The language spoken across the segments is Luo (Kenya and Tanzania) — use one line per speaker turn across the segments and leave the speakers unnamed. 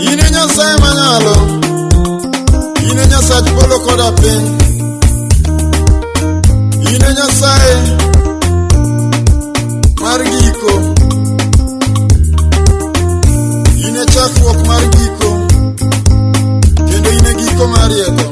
Ine Nyasaye manyalo, ine Nyasach polo koda piny, ine Nyasaye mar giko, ine chakruok mar giko, kendo ine giko mar rieko.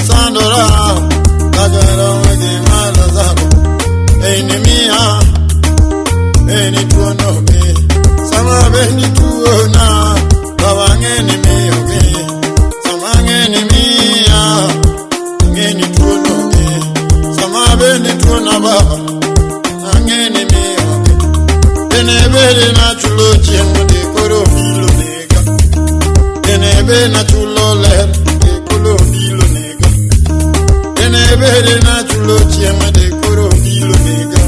Sandora,
enimia eni tuono ge sama beni tuona bawangeni miyo ge sama ngeni mia ngeni tuono ge sama beni tuona baba angeni miyo ge enebere na chulo chiemo de koro filo nega enebe na chulo ler de koro filo nega enebere na chulo chiemo de koro filo nega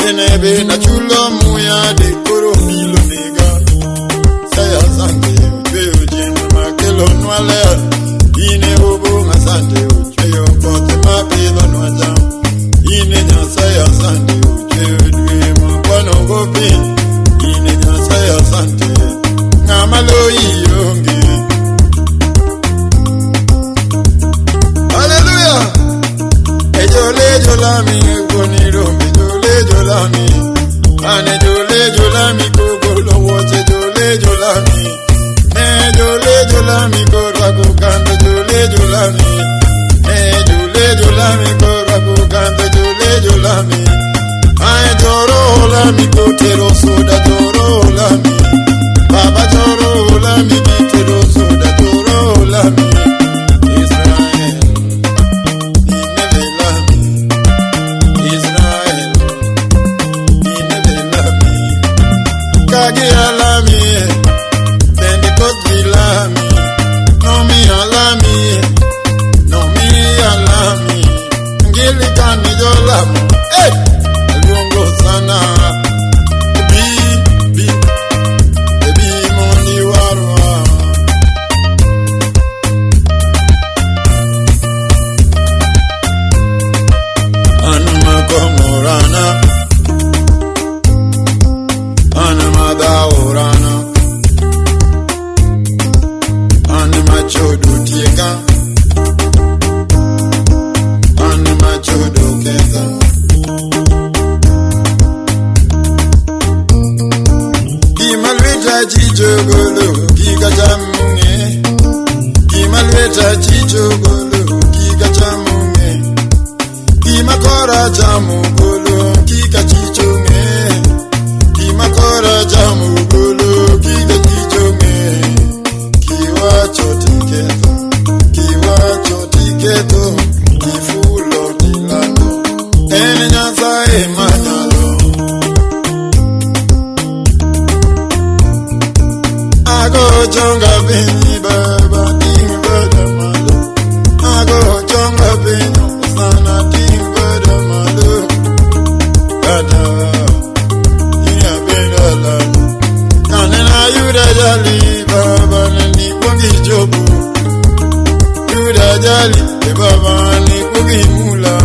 enebe na chulo muya de koro filo nega saya sante ucheyo jema makelo nwale ine obo ngasante ucheyo kote mapilo nwaja ine nya saya sante ucheyo dwe mkwano gopi ine nya saya sante ngamalo iyongi hallelujah ejole jolami egoni rombi jole jolami ane jole jolami kogolo wote jole jolami ne jole jolami korako kando jole jolami ne jole jolami korako kando jole jolami ay joro lami kotero soda joro lami baba joro lami kitero soda joro lami Israel inevelami Israel inevelami kagi alami bendi kodilami nomi alami ngili kani jolamu alungo sana bi moni warwa anuma komorana anuma daurana anuma chodu tieka anuma chodu keza Gimalweta chichogolo gigachamunge Gimalweta chichogolo gigachamunge Gimakora chamugolo gigachichonge Gimakora chamugolo gigachichonge Kiwacho tiketo Kifulo tilando Ene nyansae manyalo Ago chonga bini baba timba damalo Ago chonga bini sana timba damalo Kata Ina benda lalo Kanena yuda jali baba nani kwangi jobu Yuda jali baba ni kwangi mula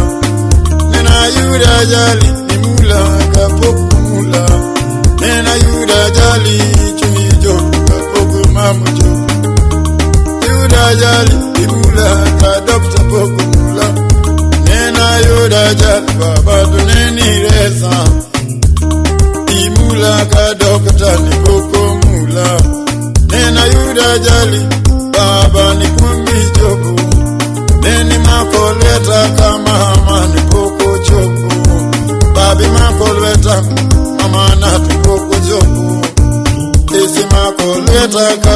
Nena yuda jali ni mula kapoku mula Nena yuda jali chuni jobu mamujo yuda jali ibula ka dokta pokula nena yuda jali baba duneni reza imula ka dokta ni pokomula nena yuda jali baba ni kumbi jobu neni makoleta kama mama ni poko jobu babi makoleta mama na poko jobu Esi makoleta ka